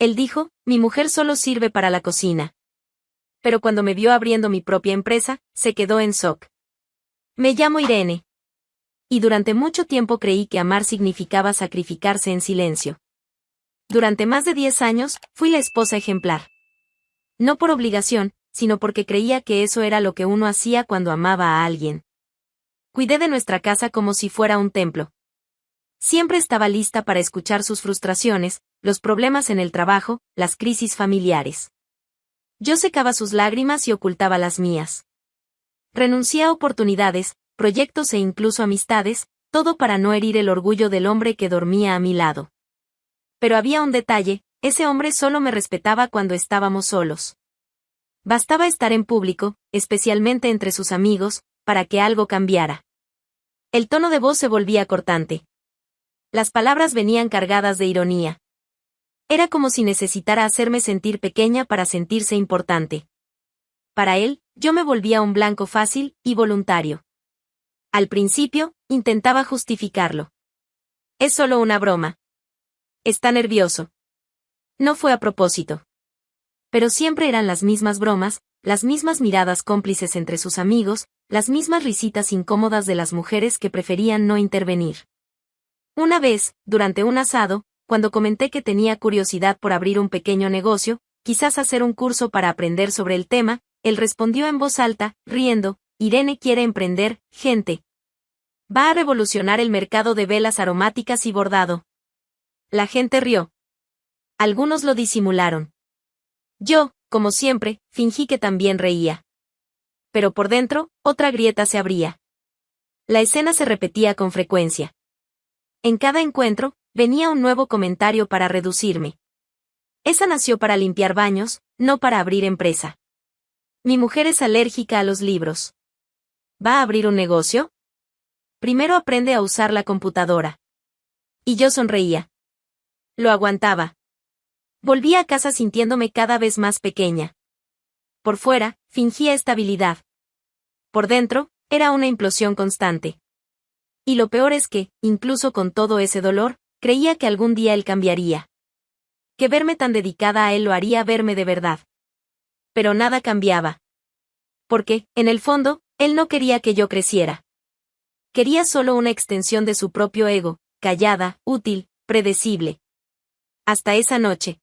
Él dijo, mi mujer solo sirve para la cocina. Pero cuando me vio abriendo mi propia empresa, se quedó en shock. Me llamo Irene. Y durante mucho tiempo creí que amar significaba sacrificarse en silencio. Durante más de 10 años, fui la esposa ejemplar. No por obligación, sino porque creía que eso era lo que uno hacía cuando amaba a alguien. Cuidé de nuestra casa como si fuera un templo. Siempre estaba lista para escuchar sus frustraciones, los problemas en el trabajo, las crisis familiares. Yo secaba sus lágrimas y ocultaba las mías. Renuncié a oportunidades, proyectos e incluso amistades, todo para no herir el orgullo del hombre que dormía a mi lado. Pero había un detalle, ese hombre solo me respetaba cuando estábamos solos. Bastaba estar en público, especialmente entre sus amigos, para que algo cambiara. El tono de voz se volvía cortante. Las palabras venían cargadas de ironía. Era como si necesitara hacerme sentir pequeña para sentirse importante. Para él, yo me volvía un blanco fácil y voluntario. Al principio, intentaba justificarlo. Es solo una broma. Está nervioso. No fue a propósito. Pero siempre eran las mismas bromas, las mismas miradas cómplices entre sus amigos, las mismas risitas incómodas de las mujeres que preferían no intervenir. Una vez, durante un asado, cuando comenté que tenía curiosidad por abrir un pequeño negocio, quizás hacer un curso para aprender sobre el tema, él respondió en voz alta, riendo, Irene quiere emprender, gente. Va a revolucionar el mercado de velas aromáticas y bordado. La gente rió. Algunos lo disimularon. Yo, como siempre, fingí que también reía. Pero por dentro, otra grieta se abría. La escena se repetía con frecuencia. En cada encuentro, venía un nuevo comentario para reducirme. Esa nació para limpiar baños, no para abrir empresa. Mi mujer es alérgica a los libros. ¿Va a abrir un negocio? Primero aprende a usar la computadora. Y yo sonreía. Lo aguantaba. Volví a casa sintiéndome cada vez más pequeña. Por fuera, fingía estabilidad. Por dentro, era una implosión constante. Y lo peor es que, incluso con todo ese dolor, creía que algún día él cambiaría. Que verme tan dedicada a él lo haría verme de verdad. Pero nada cambiaba. Porque, en el fondo, él no quería que yo creciera. Quería solo una extensión de su propio ego, callada, útil, predecible. Hasta esa noche.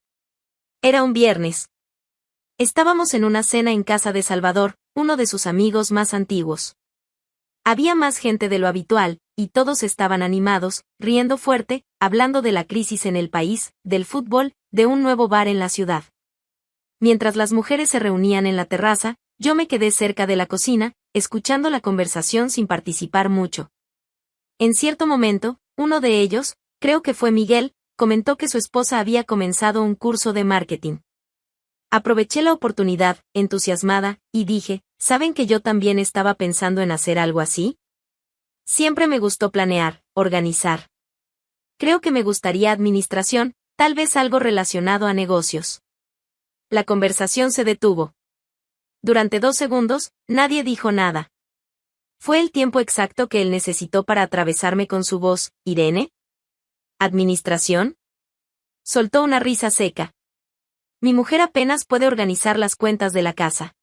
Era un viernes. Estábamos en una cena en casa de Salvador, uno de sus amigos más antiguos. Había más gente de lo habitual, y todos estaban animados, riendo fuerte, hablando de la crisis en el país, del fútbol, de un nuevo bar en la ciudad. Mientras las mujeres se reunían en la terraza, yo me quedé cerca de la cocina, escuchando la conversación sin participar mucho. En cierto momento, uno de ellos, creo que fue Miguel, comentó que su esposa había comenzado un curso de marketing. Aproveché la oportunidad, entusiasmada, y dije, ¿saben que yo también estaba pensando en hacer algo así? Siempre me gustó planear, organizar. Creo que me gustaría administración, tal vez algo relacionado a negocios. La conversación se detuvo. Durante 2 segundos, nadie dijo nada. Fue el tiempo exacto que él necesitó para atravesarme con su voz, ¿Irene? ¿Administración? Soltó una risa seca. Mi mujer apenas puede organizar las cuentas de la casa.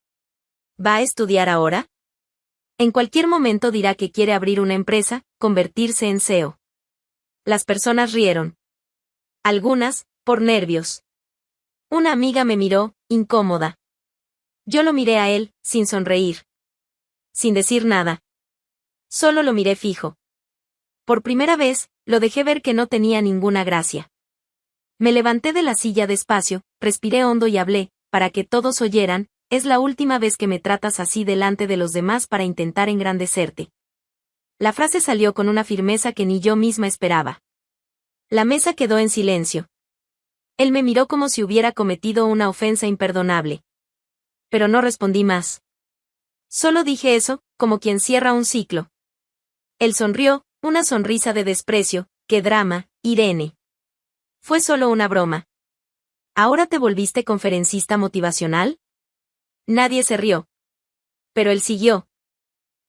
¿Va a estudiar ahora? En cualquier momento dirá que quiere abrir una empresa, convertirse en CEO. Las personas rieron. Algunas, por nervios. Una amiga me miró, incómoda. Yo lo miré a él, sin sonreír. Sin decir nada. Solo lo miré fijo. Por primera vez, lo dejé ver que no tenía ninguna gracia. Me levanté de la silla despacio, respiré hondo y hablé, para que todos oyeran, es la última vez que me tratas así delante de los demás para intentar engrandecerte. La frase salió con una firmeza que ni yo misma esperaba. La mesa quedó en silencio. Él me miró como si hubiera cometido una ofensa imperdonable. Pero no respondí más. Solo dije eso, como quien cierra un ciclo. Él sonrió, una sonrisa de desprecio, ¡qué drama, Irene! Fue solo una broma. ¿Ahora te volviste conferencista motivacional? Nadie se rió. Pero él siguió.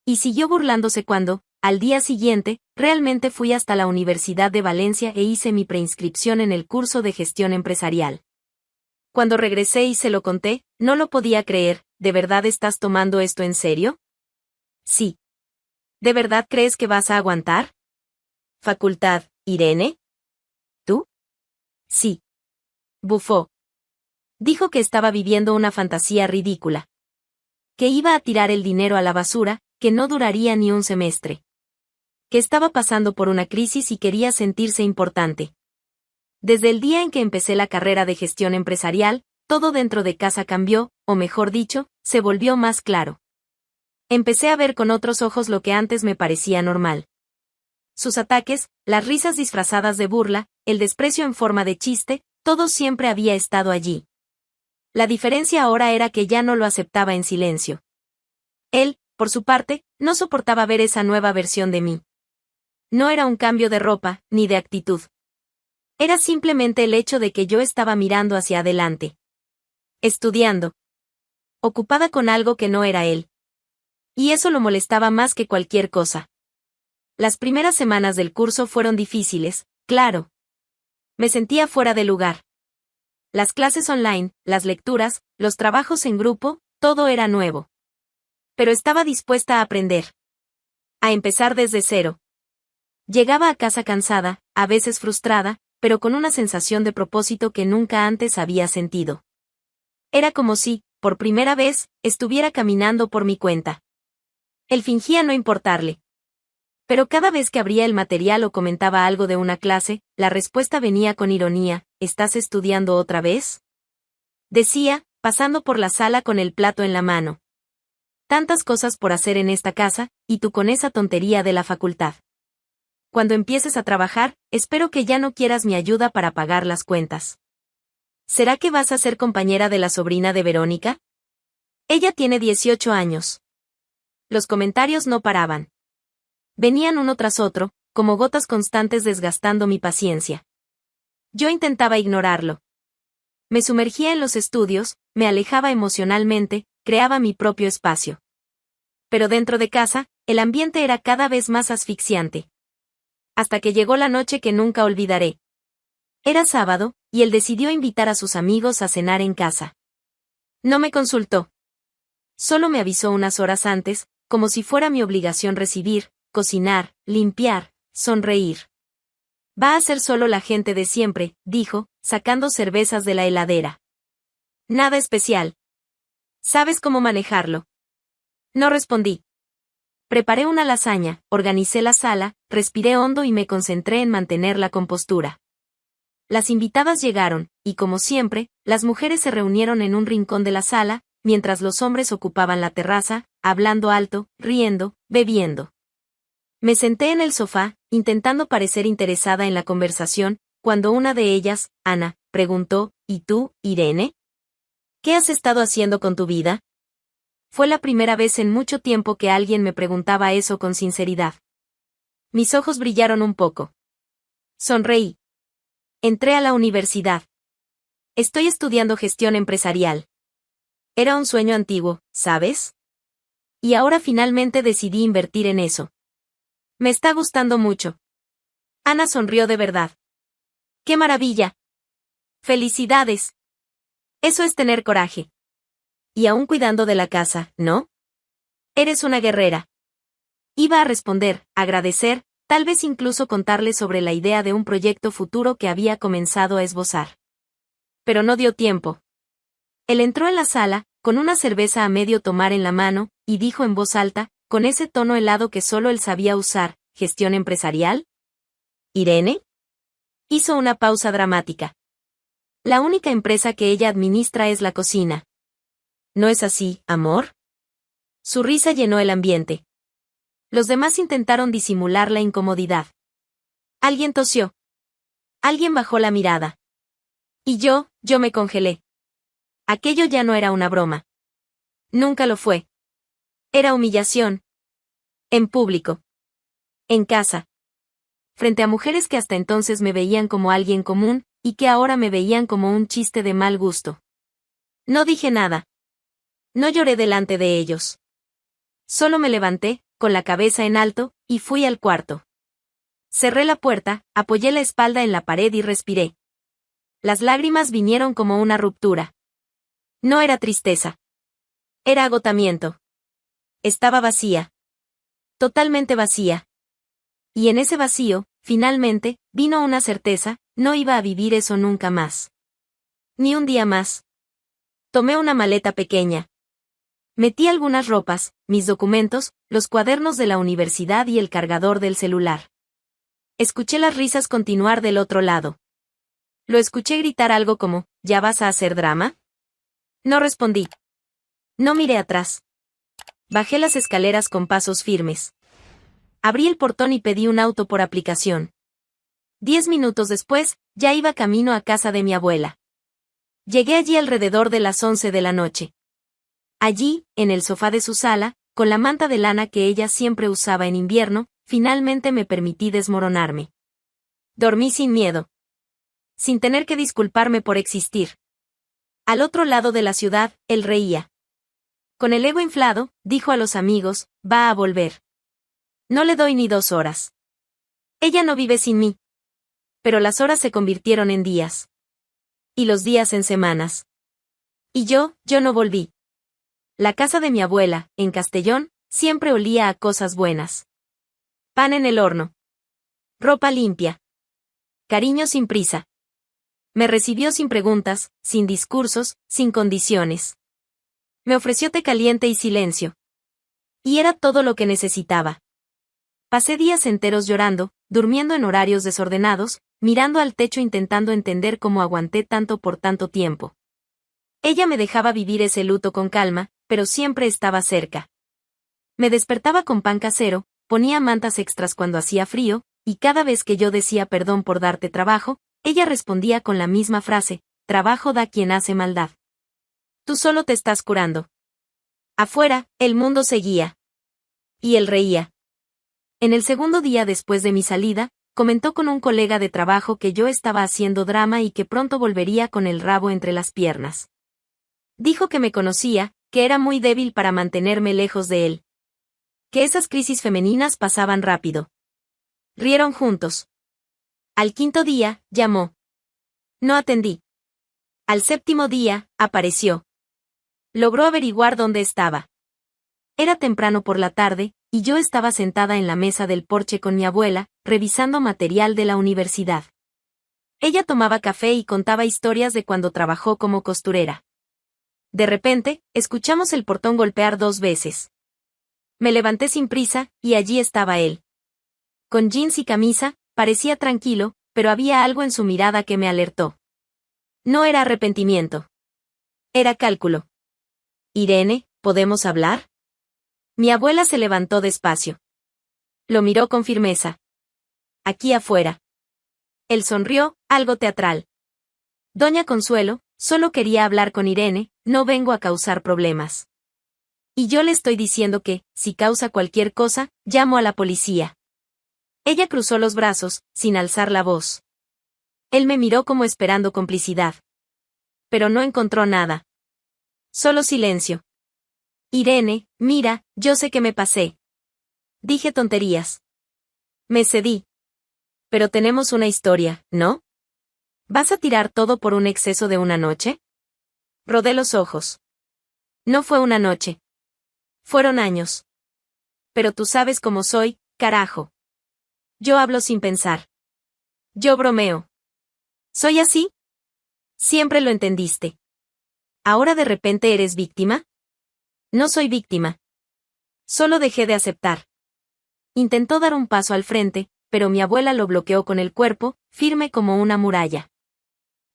Y siguió burlándose cuando, al día siguiente, realmente fui hasta la Universidad de Valencia e hice mi preinscripción en el curso de gestión empresarial. Cuando regresé y se lo conté, no lo podía creer. ¿De verdad estás tomando esto en serio? Sí. ¿De verdad crees que vas a aguantar? Facultad, Irene. ¿Tú? Sí. Bufó. Dijo que estaba viviendo una fantasía ridícula. Que iba a tirar el dinero a la basura, que no duraría ni un semestre. Que estaba pasando por una crisis y quería sentirse importante. Desde el día en que empecé la carrera de gestión empresarial, todo dentro de casa cambió, o mejor dicho, se volvió más claro. Empecé a ver con otros ojos lo que antes me parecía normal. Sus ataques, las risas disfrazadas de burla, el desprecio en forma de chiste, todo siempre había estado allí. La diferencia ahora era que ya no lo aceptaba en silencio. Él, por su parte, no soportaba ver esa nueva versión de mí. No era un cambio de ropa, ni de actitud. Era simplemente el hecho de que yo estaba mirando hacia adelante. Estudiando. Ocupada con algo que no era él. Y eso lo molestaba más que cualquier cosa. Las primeras semanas del curso fueron difíciles, claro. Me sentía fuera de lugar. Las clases online, las lecturas, los trabajos en grupo, todo era nuevo. Pero estaba dispuesta a aprender. A empezar desde cero. Llegaba a casa cansada, a veces frustrada, pero con una sensación de propósito que nunca antes había sentido. Era como si, por primera vez, estuviera caminando por mi cuenta. Él fingía no importarle. Pero cada vez que abría el material o comentaba algo de una clase, la respuesta venía con ironía: ¿estás estudiando otra vez? Decía, pasando por la sala con el plato en la mano. Tantas cosas por hacer en esta casa, y tú con esa tontería de la facultad. Cuando empieces a trabajar, espero que ya no quieras mi ayuda para pagar las cuentas. ¿Será que vas a ser compañera de la sobrina de Verónica? Ella tiene 18 años. Los comentarios no paraban. Venían uno tras otro, como gotas constantes desgastando mi paciencia. Yo intentaba ignorarlo. Me sumergía en los estudios, me alejaba emocionalmente, creaba mi propio espacio. Pero dentro de casa, el ambiente era cada vez más asfixiante. Hasta que llegó la noche que nunca olvidaré. Era sábado, y él decidió invitar a sus amigos a cenar en casa. No me consultó. Solo me avisó unas horas antes, como si fuera mi obligación recibir, cocinar, limpiar, sonreír. Va a ser solo la gente de siempre, dijo, sacando cervezas de la heladera. Nada especial. ¿Sabes cómo manejarlo? No respondí. Preparé una lasaña, organicé la sala, respiré hondo y me concentré en mantener la compostura. Las invitadas llegaron, y como siempre, las mujeres se reunieron en un rincón de la sala, mientras los hombres ocupaban la terraza, hablando alto, riendo, bebiendo. Me senté en el sofá, intentando parecer interesada en la conversación, cuando una de ellas, Ana, preguntó: ¿y tú, Irene? ¿Qué has estado haciendo con tu vida? Fue la primera vez en mucho tiempo que alguien me preguntaba eso con sinceridad. Mis ojos brillaron un poco. Sonreí. Entré a la universidad. Estoy estudiando gestión empresarial. Era un sueño antiguo, ¿sabes? Y ahora finalmente decidí invertir en eso. Me está gustando mucho. Ana sonrió de verdad. ¡Qué maravilla! ¡Felicidades! Eso es tener coraje. Y aún cuidando de la casa, ¿no? Eres una guerrera. Iba a responder, agradecer, tal vez incluso contarle sobre la idea de un proyecto futuro que había comenzado a esbozar. Pero no dio tiempo. Él entró en la sala, con una cerveza a medio tomar en la mano, y dijo en voz alta, con ese tono helado que solo él sabía usar: ¿gestión empresarial? ¿Irene? Hizo una pausa dramática. La única empresa que ella administra es la cocina. ¿No es así, amor? Su risa llenó el ambiente. Los demás intentaron disimular la incomodidad. Alguien tosió. Alguien bajó la mirada. Y yo me congelé. Aquello ya no era una broma. Nunca lo fue. Era humillación. En público. En casa. Frente a mujeres que hasta entonces me veían como alguien común, y que ahora me veían como un chiste de mal gusto. No dije nada. No lloré delante de ellos. Solo me levanté, con la cabeza en alto, y fui al cuarto. Cerré la puerta, apoyé la espalda en la pared y respiré. Las lágrimas vinieron como una ruptura. No era tristeza. Era agotamiento. Estaba vacía. Totalmente vacía. Y en ese vacío, finalmente, vino una certeza: no iba a vivir eso nunca más. Ni un día más. Tomé una maleta pequeña. Metí algunas ropas, mis documentos, los cuadernos de la universidad y el cargador del celular. Escuché las risas continuar del otro lado. Lo escuché gritar algo como: ¿ya vas a hacer drama? No respondí. No miré atrás. Bajé las escaleras con pasos firmes. Abrí el portón y pedí un auto por aplicación. 10 minutos después, ya iba camino a casa de mi abuela. Llegué allí alrededor de las 11 de la noche. Allí, en el sofá de su sala, con la manta de lana que ella siempre usaba en invierno, finalmente me permití desmoronarme. Dormí sin miedo. Sin tener que disculparme por existir. Al otro lado de la ciudad, él reía. Con el ego inflado, dijo a los amigos: va a volver. No le doy ni 2 horas. Ella no vive sin mí. Pero las horas se convirtieron en días. Y los días en semanas. Y yo no volví. La casa de mi abuela, en Castellón, siempre olía a cosas buenas. Pan en el horno. Ropa limpia. Cariño sin prisa. Me recibió sin preguntas, sin discursos, sin condiciones. Me ofreció té caliente y silencio. Y era todo lo que necesitaba. Pasé días enteros llorando, durmiendo en horarios desordenados, mirando al techo intentando entender cómo aguanté tanto por tanto tiempo. Ella me dejaba vivir ese luto con calma, pero siempre estaba cerca. Me despertaba con pan casero, ponía mantas extras cuando hacía frío, y cada vez que yo decía perdón por darte trabajo, ella respondía con la misma frase: trabajo da quien hace maldad. Tú solo te estás curando. Afuera, el mundo seguía. Y él reía. En el segundo día después de mi salida, comentó con un colega de trabajo que yo estaba haciendo drama y que pronto volvería con el rabo entre las piernas. Dijo que me conocía, que era muy débil para mantenerme lejos de él. Que esas crisis femeninas pasaban rápido. Rieron juntos. Al 5.º día, llamó. No atendí. Al 7.º día, apareció. Logró averiguar dónde estaba. Era temprano por la tarde, y yo estaba sentada en la mesa del porche con mi abuela, revisando material de la universidad. Ella tomaba café y contaba historias de cuando trabajó como costurera. De repente, escuchamos el portón golpear 2 veces. Me levanté sin prisa, y allí estaba él. Con jeans y camisa, parecía tranquilo, pero había algo en su mirada que me alertó. No era arrepentimiento. Era cálculo. Irene, ¿podemos hablar? Mi abuela se levantó despacio. Lo miró con firmeza. Aquí afuera. Él sonrió, algo teatral. Doña Consuelo, solo quería hablar con Irene, no vengo a causar problemas. Y yo le estoy diciendo que, si causa cualquier cosa, llamo a la policía. Ella cruzó los brazos, sin alzar la voz. Él me miró como esperando complicidad. Pero no encontró nada. Solo silencio. Irene, mira, yo sé que me pasé. Dije tonterías. Me cedí. Pero tenemos una historia, ¿no? ¿Vas a tirar todo por un exceso de una noche? Rodé los ojos. No fue una noche. Fueron años. Pero tú sabes cómo soy, carajo. Yo hablo sin pensar. Yo bromeo. ¿Soy así? Siempre lo entendiste. ¿Ahora de repente eres víctima? No soy víctima. Solo dejé de aceptar. Intentó dar un paso al frente, pero mi abuela lo bloqueó con el cuerpo, firme como una muralla.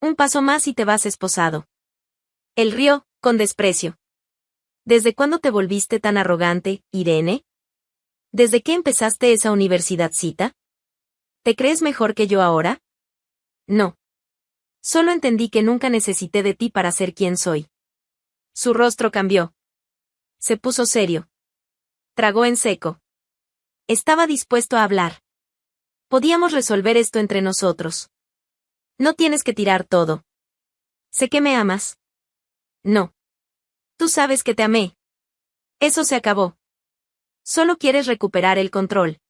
Un paso más y te vas esposado. Él rió, con desprecio. ¿Desde cuándo te volviste tan arrogante, Irene? ¿Desde qué empezaste esa universidadcita? ¿Te crees mejor que yo ahora? No. Solo entendí que nunca necesité de ti para ser quien soy. Su rostro cambió. Se puso serio. Tragó en seco. Estaba dispuesto a hablar. Podíamos resolver esto entre nosotros. No tienes que tirar todo. Sé que me amas. No. Tú sabes que te amé. Eso se acabó. Solo quieres recuperar el control.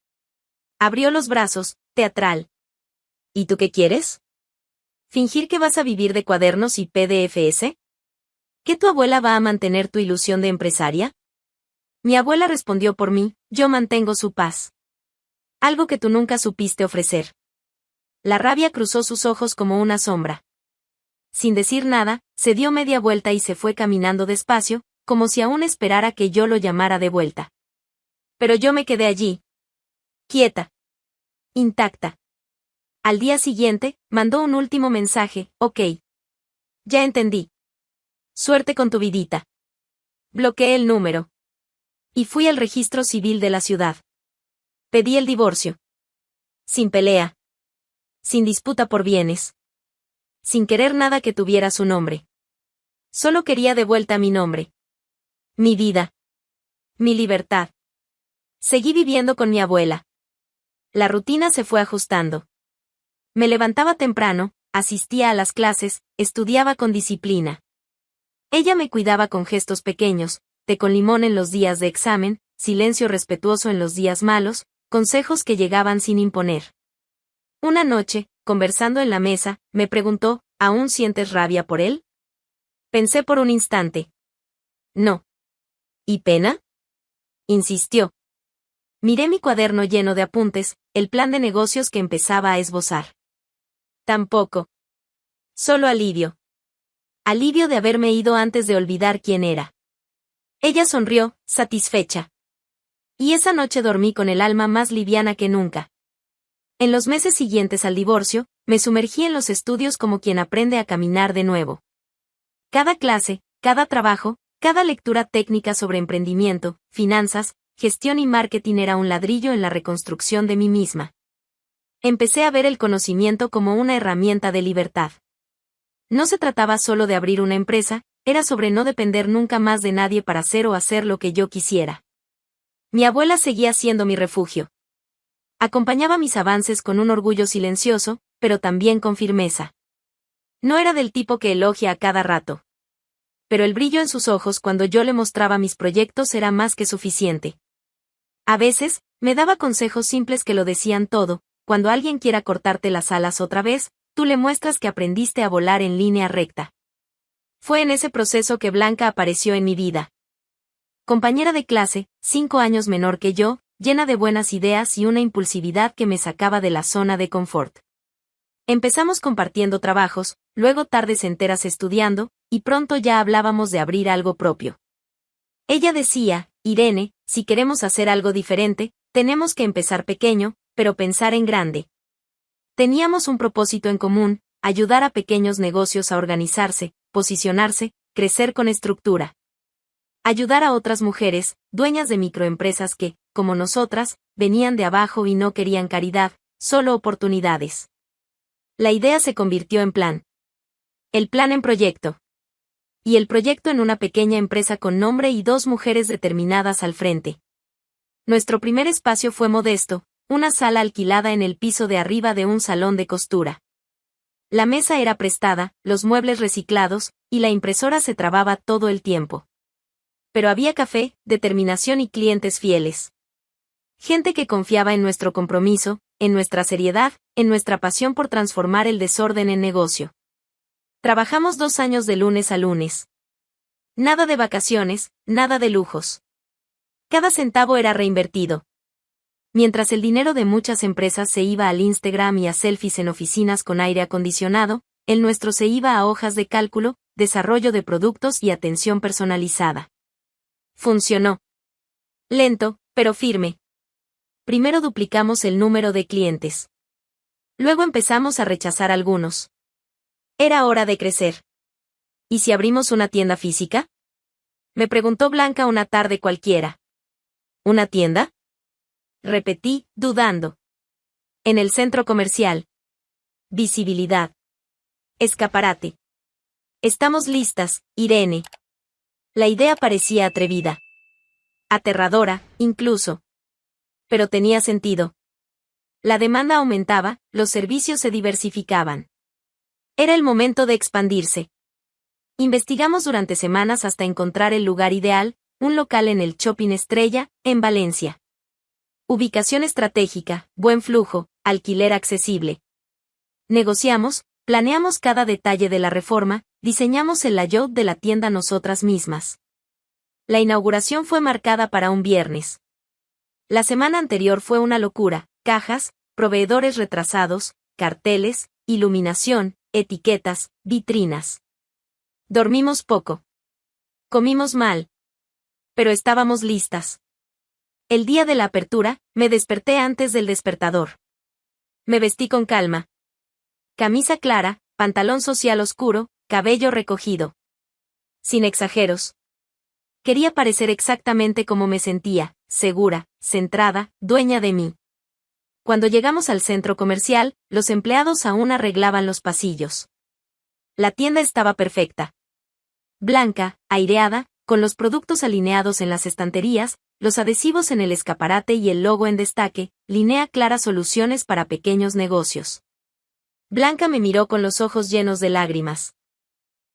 Abrió los brazos, teatral. ¿Y tú qué quieres? ¿Fingir que vas a vivir de cuadernos y PDFs? ¿Que tu abuela va a mantener tu ilusión de empresaria? Mi abuela respondió por mí, yo mantengo su paz. Algo que tú nunca supiste ofrecer. La rabia cruzó sus ojos como una sombra. Sin decir nada, se dio media vuelta y se fue caminando despacio, como si aún esperara que yo lo llamara de vuelta. Pero yo me quedé allí. Quieta. Intacta. Al día siguiente, mandó un último mensaje, ok. Ya entendí. Suerte con tu vidita. Bloqueé el número. Y fui al registro civil de la ciudad. Pedí el divorcio. Sin pelea. Sin disputa por bienes. Sin querer nada que tuviera su nombre. Solo quería de vuelta mi nombre. Mi vida. Mi libertad. Seguí viviendo con mi abuela. La rutina se fue ajustando. Me levantaba temprano, asistía a las clases, estudiaba con disciplina. Ella me cuidaba con gestos pequeños, té con limón en los días de examen, silencio respetuoso en los días malos, consejos que llegaban sin imponer. Una noche, conversando en la mesa, me preguntó, ¿aún sientes rabia por él? Pensé por un instante. No. ¿Y pena? Insistió. Miré mi cuaderno lleno de apuntes, el plan de negocios que empezaba a esbozar. Tampoco. Solo alivio. Alivio de haberme ido antes de olvidar quién era. Ella sonrió, satisfecha. Y esa noche dormí con el alma más liviana que nunca. En los meses siguientes al divorcio, me sumergí en los estudios como quien aprende a caminar de nuevo. Cada clase, cada trabajo, cada lectura técnica sobre emprendimiento, finanzas, gestión y marketing era un ladrillo en la reconstrucción de mí misma. Empecé a ver el conocimiento como una herramienta de libertad. No se trataba solo de abrir una empresa, era sobre no depender nunca más de nadie para hacer o hacer lo que yo quisiera. Mi abuela seguía siendo mi refugio. Acompañaba mis avances con un orgullo silencioso, pero también con firmeza. No era del tipo que elogia a cada rato. Pero el brillo en sus ojos cuando yo le mostraba mis proyectos era más que suficiente. A veces, me daba consejos simples que lo decían todo, cuando alguien quiera cortarte las alas otra vez, tú le muestras que aprendiste a volar en línea recta. Fue en ese proceso que Blanca apareció en mi vida. Compañera de clase, 5 años menor que yo, llena de buenas ideas y una impulsividad que me sacaba de la zona de confort. Empezamos compartiendo trabajos, luego tardes enteras estudiando, y pronto ya hablábamos de abrir algo propio. Ella decía, Irene, si queremos hacer algo diferente, tenemos que empezar pequeño, pero pensar en grande. Teníamos un propósito en común, ayudar a pequeños negocios a organizarse, posicionarse, crecer con estructura. Ayudar a otras mujeres, dueñas de microempresas que, como nosotras, venían de abajo y no querían caridad, solo oportunidades. La idea se convirtió en plan. El plan en proyecto. Y el proyecto en una pequeña empresa con nombre y 2 mujeres determinadas al frente. Nuestro primer espacio fue modesto, una sala alquilada en el piso de arriba de un salón de costura. La mesa era prestada, los muebles reciclados, y la impresora se trababa todo el tiempo. Pero había café, determinación y clientes fieles. Gente que confiaba en nuestro compromiso, en nuestra seriedad, en nuestra pasión por transformar el desorden en negocio. Trabajamos 2 años de lunes a lunes. Nada de vacaciones, nada de lujos. Cada centavo era reinvertido. Mientras el dinero de muchas empresas se iba al Instagram y a selfies en oficinas con aire acondicionado, el nuestro se iba a hojas de cálculo, desarrollo de productos y atención personalizada. Funcionó. Lento, pero firme. Primero duplicamos el número de clientes. Luego empezamos a rechazar algunos. Era hora de crecer. ¿Y si abrimos una tienda física? Me preguntó Blanca una tarde cualquiera. ¿Una tienda? Repetí, dudando. En el centro comercial. Visibilidad. Escaparate. Estamos listas, Irene. La idea parecía atrevida. Aterradora, incluso. Pero tenía sentido. La demanda aumentaba, los servicios se diversificaban. Era el momento de expandirse. Investigamos durante semanas hasta encontrar el lugar ideal, un local en el Shopping Estrella, en Valencia. Ubicación estratégica, buen flujo, alquiler accesible. Negociamos, Planeamos cada detalle de la reforma, diseñamos el layout de la tienda nosotras mismas. La inauguración fue marcada para un viernes. La semana anterior fue una locura: cajas, proveedores retrasados, carteles, iluminación, etiquetas, vitrinas. Dormimos poco. Comimos mal. Pero estábamos listas. El día de la apertura, me desperté antes del despertador. Me vestí con calma. Camisa clara, pantalón social oscuro, cabello recogido. Sin exageros. Quería parecer exactamente como me sentía, segura, centrada, dueña de mí. Cuando llegamos al centro comercial, los empleados aún arreglaban los pasillos. La tienda estaba perfecta. Blanca, aireada, con los productos alineados en las estanterías, los adhesivos en el escaparate y el logo en destaque, Linea Clara, soluciones para pequeños negocios. Blanca me miró con los ojos llenos de lágrimas.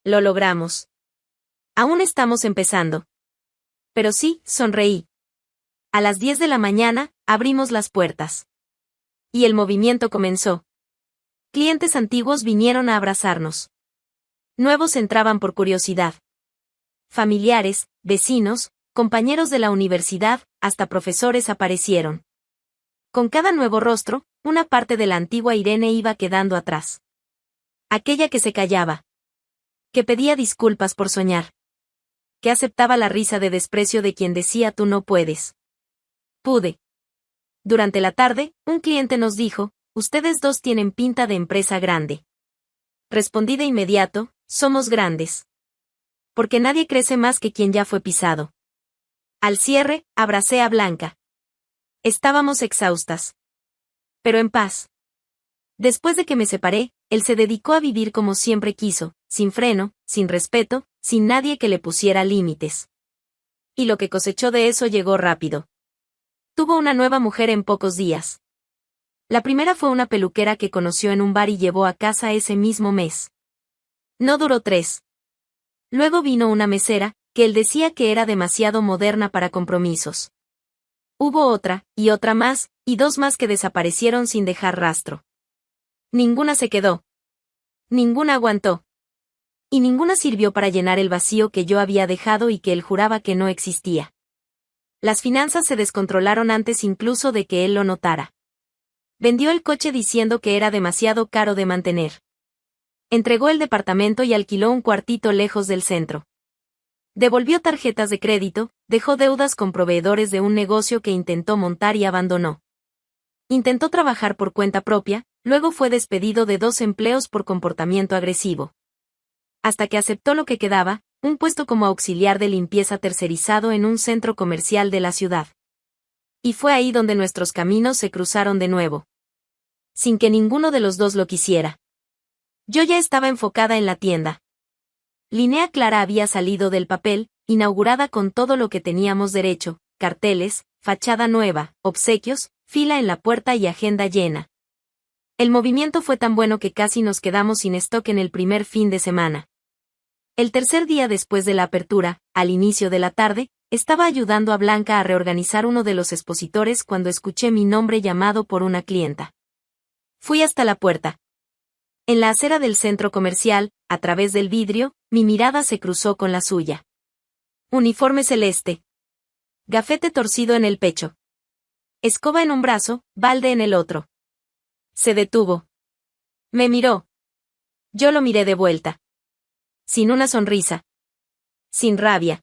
Lo logramos. Aún estamos empezando. Pero sí, sonreí. A las 10 de la mañana, abrimos las puertas. Y el movimiento comenzó. Clientes antiguos vinieron a abrazarnos. Nuevos entraban por curiosidad. Familiares, vecinos, compañeros de la universidad, hasta profesores aparecieron. Con cada nuevo rostro, una parte de la antigua Irene iba quedando atrás. Aquella que se callaba. Que pedía disculpas por soñar. Que aceptaba la risa de desprecio de quien decía tú no puedes. Pude. Durante la tarde, un cliente nos dijo, ustedes dos tienen pinta de empresa grande. Respondí de inmediato, somos grandes. Porque nadie crece más que quien ya fue pisado. Al cierre, abracé a Blanca. Estábamos exhaustas. Pero en paz. Después de que me separé, él se dedicó a vivir como siempre quiso, sin freno, sin respeto, sin nadie que le pusiera límites. Y lo que cosechó de eso llegó rápido. Tuvo una nueva mujer en pocos días. La primera fue una peluquera que conoció en un bar y llevó a casa ese mismo mes. No duró 3. Luego vino una mesera, que él decía que era demasiado moderna para compromisos. Hubo otra, y otra más, y 2 más que desaparecieron sin dejar rastro. Ninguna se quedó. Ninguna aguantó. Y ninguna sirvió para llenar el vacío que yo había dejado y que él juraba que no existía. Las finanzas se descontrolaron antes incluso de que él lo notara. Vendió el coche diciendo que era demasiado caro de mantener. Entregó el departamento y alquiló un cuartito lejos del centro. Devolvió tarjetas de crédito, dejó deudas con proveedores de un negocio que intentó montar y abandonó. Intentó trabajar por cuenta propia, luego fue despedido de 2 empleos por comportamiento agresivo. Hasta que aceptó lo que quedaba, un puesto como auxiliar de limpieza tercerizado en un centro comercial de la ciudad. Y fue ahí donde nuestros caminos se cruzaron de nuevo. Sin que ninguno de los dos lo quisiera. Yo ya estaba enfocada en la tienda. Linea Clara había salido del papel, inaugurada con todo lo que teníamos derecho, carteles, fachada nueva, obsequios, fila en la puerta y agenda llena. El movimiento fue tan bueno que casi nos quedamos sin stock en el primer fin de semana. El tercer día después de la apertura, al inicio de la tarde, estaba ayudando a Blanca a reorganizar uno de los expositores cuando escuché mi nombre llamado por una clienta. Fui hasta la puerta. En la acera del centro comercial, a través del vidrio, mi mirada se cruzó con la suya. Uniforme celeste. Gafete torcido en el pecho. Escoba en un brazo, balde en el otro. Se detuvo. Me miró. Yo lo miré de vuelta. Sin una sonrisa. Sin rabia.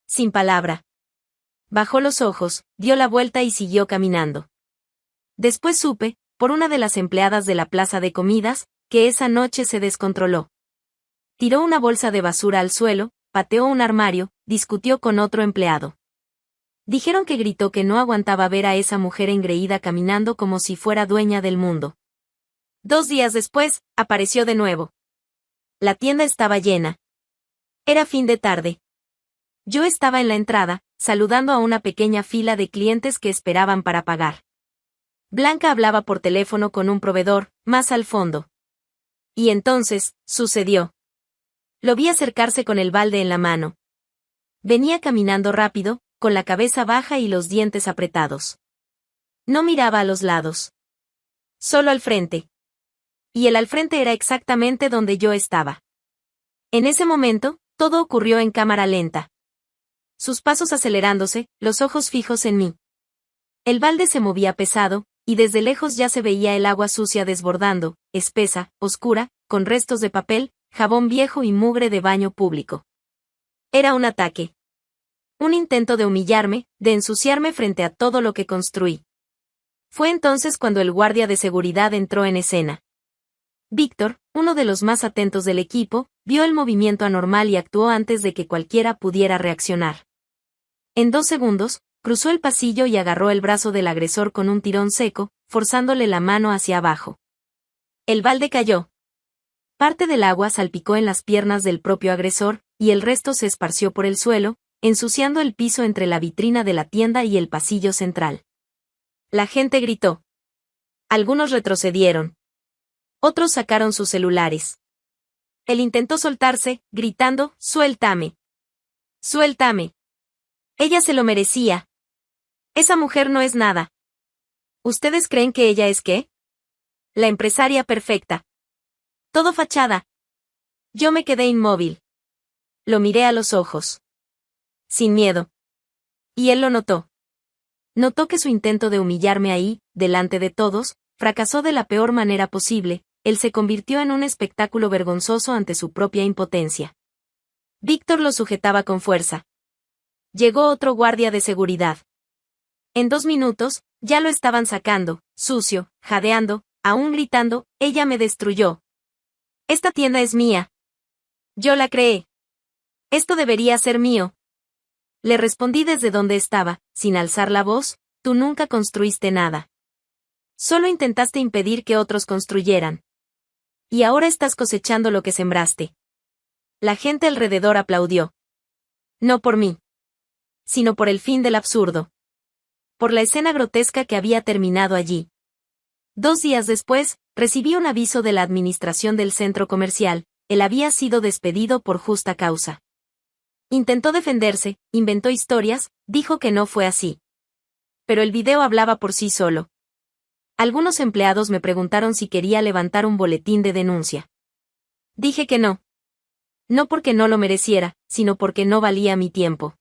Sin palabra. Bajó los ojos, dio la vuelta y siguió caminando. Después supe, por una de las empleadas de la plaza de comidas, que esa noche se descontroló. Tiró una bolsa de basura al suelo, pateó un armario, discutió con otro empleado. Dijeron que gritó que no aguantaba ver a esa mujer engreída caminando como si fuera dueña del mundo. 2 días después, apareció de nuevo. La tienda estaba llena. Era fin de tarde. Yo estaba en la entrada, saludando a una pequeña fila de clientes que esperaban para pagar. Blanca hablaba por teléfono con un proveedor, más al fondo. Y entonces, sucedió. Lo vi acercarse con el balde en la mano. Venía caminando rápido, con la cabeza baja y los dientes apretados. No miraba a los lados. Solo al frente. y el al frente era exactamente donde yo estaba. En ese momento, todo ocurrió en cámara lenta. Sus pasos acelerándose, los ojos fijos en mí. El balde se movía pesado, y desde lejos ya se veía el agua sucia desbordando, espesa, oscura, con restos de papel, jabón viejo y mugre de baño público. Era un ataque. Un intento de humillarme, de ensuciarme frente a todo lo que construí. Fue entonces cuando el guardia de seguridad entró en escena. Víctor, uno de los más atentos del equipo, vio el movimiento anormal y actuó antes de que cualquiera pudiera reaccionar. En 2 segundos, cruzó el pasillo y agarró el brazo del agresor con un tirón seco, forzándole la mano hacia abajo. El balde cayó. Parte del agua salpicó en las piernas del propio agresor, y el resto se esparció por el suelo, ensuciando el piso entre la vitrina de la tienda y el pasillo central. La gente gritó. Algunos retrocedieron. Otros sacaron sus celulares. Él intentó soltarse, gritando, «¡Suéltame! ¡Suéltame! Ella se lo merecía. Esa mujer no es nada. ¿Ustedes creen que ella es qué? La empresaria perfecta. Todo fachada». Yo me quedé inmóvil. Lo miré a los ojos. Sin miedo. Y él lo notó. Notó que su intento de humillarme ahí, delante de todos, fracasó de la peor manera posible. Él se convirtió en un espectáculo vergonzoso ante su propia impotencia. Víctor lo sujetaba con fuerza. Llegó otro guardia de seguridad. En 2 minutos, ya lo estaban sacando, sucio, jadeando, aún gritando, «Ella me destruyó. Esta tienda es mía. Yo la creé. Esto debería ser mío». Le respondí desde donde estaba, sin alzar la voz, «Tú nunca construiste nada. Solo intentaste impedir que otros construyeran. Y ahora estás cosechando lo que sembraste». La gente alrededor aplaudió. No por mí, sino por el fin del absurdo. Por la escena grotesca que había terminado allí. 2 días después, recibí un aviso de la administración del centro comercial. Él había sido despedido por justa causa. Intentó defenderse, inventó historias, dijo que no fue así. Pero el video hablaba por sí solo. Algunos empleados me preguntaron si quería levantar un boletín de denuncia. Dije que no. No porque no lo mereciera, sino porque no valía mi tiempo.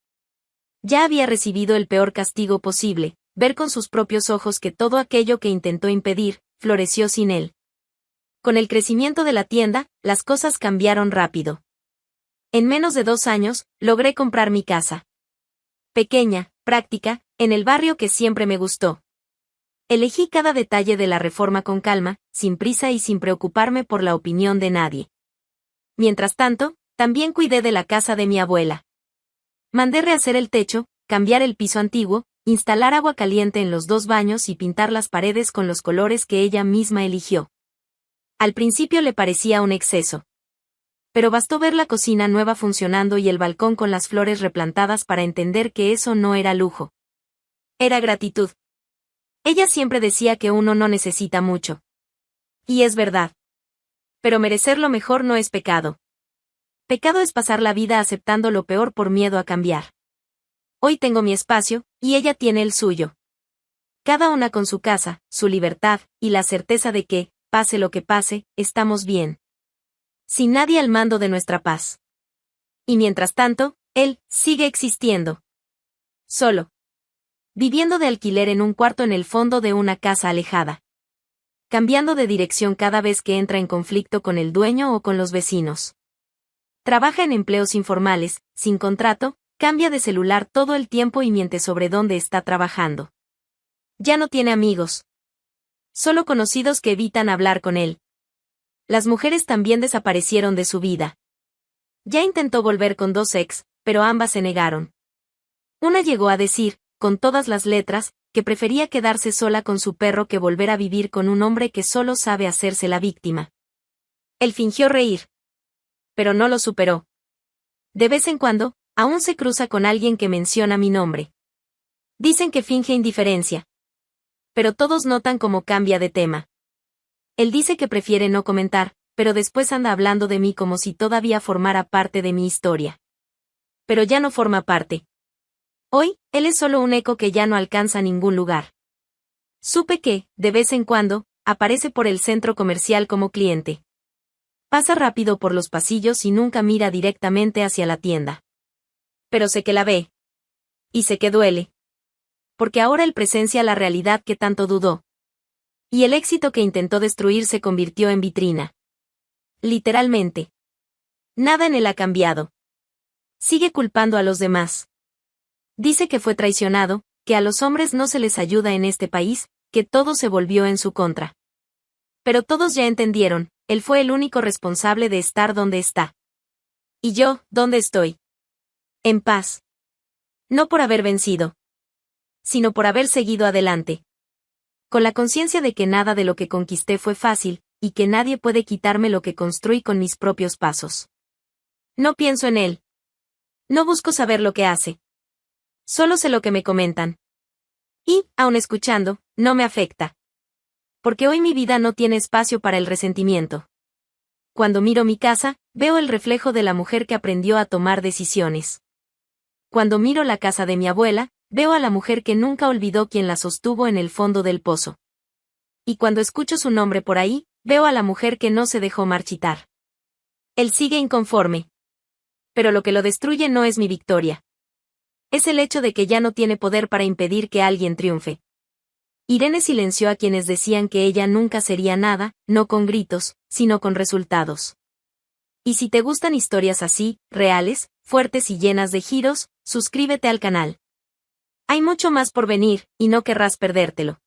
Ya había recibido el peor castigo posible, ver con sus propios ojos que todo aquello que intentó impedir, floreció sin él. Con el crecimiento de la tienda, las cosas cambiaron rápido. En menos de 2 años, logré comprar mi casa. Pequeña, práctica, en el barrio que siempre me gustó. Elegí cada detalle de la reforma con calma, sin prisa y sin preocuparme por la opinión de nadie. Mientras tanto, también cuidé de la casa de mi abuela. Mandé rehacer el techo, cambiar el piso antiguo, instalar agua caliente en los 2 baños y pintar las paredes con los colores que ella misma eligió. Al principio le parecía un exceso. Pero bastó ver la cocina nueva funcionando y el balcón con las flores replantadas para entender que eso no era lujo. Era gratitud. Ella siempre decía que uno no necesita mucho. Y es verdad. Pero merecer lo mejor no es pecado. Pecado es pasar la vida aceptando lo peor por miedo a cambiar. Hoy tengo mi espacio, y ella tiene el suyo. Cada una con su casa, su libertad, y la certeza de que, pase lo que pase, estamos bien. Sin nadie al mando de nuestra paz. Y mientras tanto, él sigue existiendo. Solo. Viviendo de alquiler en un cuarto en el fondo de una casa alejada. Cambiando de dirección cada vez que entra en conflicto con el dueño o con los vecinos. Trabaja en empleos informales, sin contrato, cambia de celular todo el tiempo y miente sobre dónde está trabajando. Ya no tiene amigos. Solo conocidos que evitan hablar con él. Las mujeres también desaparecieron de su vida. Ya intentó volver con 2 ex, pero ambas se negaron. Una llegó a decir, con todas las letras, que prefería quedarse sola con su perro que volver a vivir con un hombre que solo sabe hacerse la víctima. Él fingió reír. Pero no lo superó. De vez en cuando, aún se cruza con alguien que menciona mi nombre. Dicen que finge indiferencia. Pero todos notan cómo cambia de tema. Él dice que prefiere no comentar, pero después anda hablando de mí como si todavía formara parte de mi historia. Pero ya no forma parte. Hoy, él es solo un eco que ya no alcanza ningún lugar. Supe que, de vez en cuando, aparece por el centro comercial como cliente. Pasa rápido por los pasillos y nunca mira directamente hacia la tienda. Pero sé que la ve. Y sé que duele. Porque ahora él presencia la realidad que tanto dudó. Y el éxito que intentó destruir se convirtió en vitrina. Literalmente. Nada en él ha cambiado. Sigue culpando a los demás. Dice que fue traicionado, que a los hombres no se les ayuda en este país, que todo se volvió en su contra. Pero todos ya entendieron, él fue el único responsable de estar donde está. ¿Y yo, dónde estoy? En paz. No por haber vencido, sino por haber seguido adelante. Con la conciencia de que nada de lo que conquisté fue fácil, y que nadie puede quitarme lo que construí con mis propios pasos. No pienso en él. No busco saber lo que hace. Solo sé lo que me comentan. Y, aun escuchando, no me afecta. Porque hoy mi vida no tiene espacio para el resentimiento. Cuando miro mi casa, veo el reflejo de la mujer que aprendió a tomar decisiones. Cuando miro la casa de mi abuela, veo a la mujer que nunca olvidó quien la sostuvo en el fondo del pozo. Y cuando escucho su nombre por ahí, veo a la mujer que no se dejó marchitar. Él sigue inconforme. Pero lo que lo destruye no es mi victoria. Es el hecho de que ya no tiene poder para impedir que alguien triunfe. Irene silenció a quienes decían que ella nunca sería nada, no con gritos, sino con resultados. Y si te gustan historias así, reales, fuertes y llenas de giros, suscríbete al canal. Hay mucho más por venir, y no querrás perdértelo.